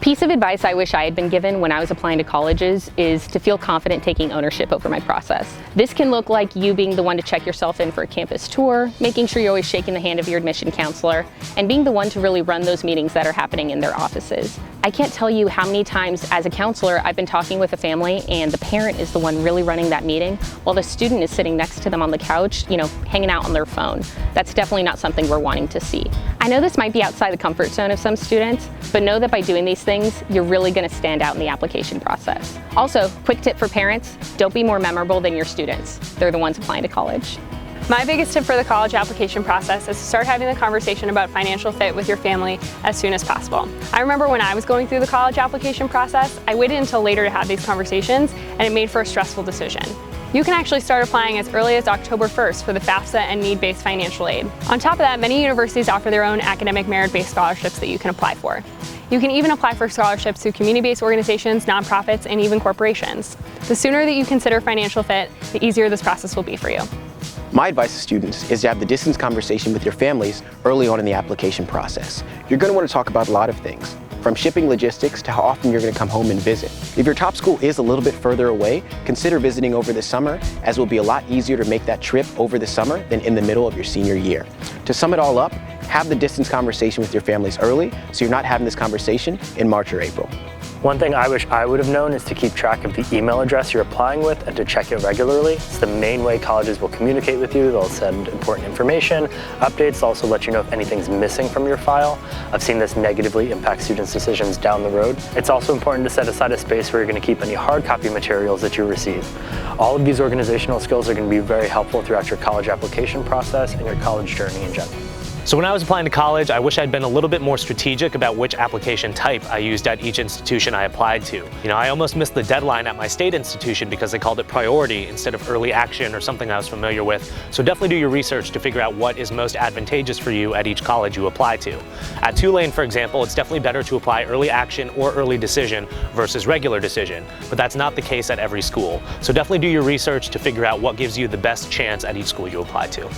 piece of advice I wish I had been given when I was applying to colleges is to feel confident taking ownership over my process. This can look like you being the one to check yourself in for a campus tour, making sure you're always shaking the hand of your admission counselor, and being the one to really run those meetings that are happening in their offices. I can't tell you how many times as a counselor I've been talking with a family and the parent is the one really running that meeting while the student is sitting next to them on the couch, hanging out on their phone. That's definitely not something we're wanting to see. I know this might be outside the comfort zone of some students, but know that by doing these things, you're really going to stand out in the application process. Also, quick tip for parents, don't be more memorable than your students. They're the ones applying to college. My biggest tip for the college application process is to start having the conversation about financial fit with your family as soon as possible. I remember when I was going through the college application process, I waited until later to have these conversations, and it made for a stressful decision. You can actually start applying as early as October 1st for the FAFSA and need-based financial aid. On top of that, many universities offer their own academic merit-based scholarships that you can apply for. You can even apply for scholarships through community-based organizations, nonprofits, and even corporations. The sooner that you consider financial fit, the easier this process will be for you. My advice to students is to have the distance conversation with your families early on in the application process. You're going to want to talk about a lot of things, from shipping logistics to how often you're going to come home and visit. If your top school is a little bit further away, consider visiting over the summer, as it will be a lot easier to make that trip over the summer than in the middle of your senior year. To sum it all up, have the distance conversation with your families early so you're not having this conversation in March or April. One thing I wish I would have known is to keep track of the email address you're applying with and to check it regularly. It's the main way colleges will communicate with you. They'll send important information, updates, they'll also let you know if anything's missing from your file. I've seen this negatively impact students' decisions down the road. It's also important to set aside a space where you're going to keep any hard copy materials that you receive. All of these organizational skills are going to be very helpful throughout your college application process and your college journey in general. So when I was applying to college, I wish I'd been a little bit more strategic about which application type I used at each institution I applied to. I almost missed the deadline at my state institution because they called it priority instead of early action or something I was familiar with. So definitely do your research to figure out what is most advantageous for you at each college you apply to. At Tulane, for example, it's definitely better to apply early action or early decision versus regular decision, but that's not the case at every school. So definitely do your research to figure out what gives you the best chance at each school you apply to.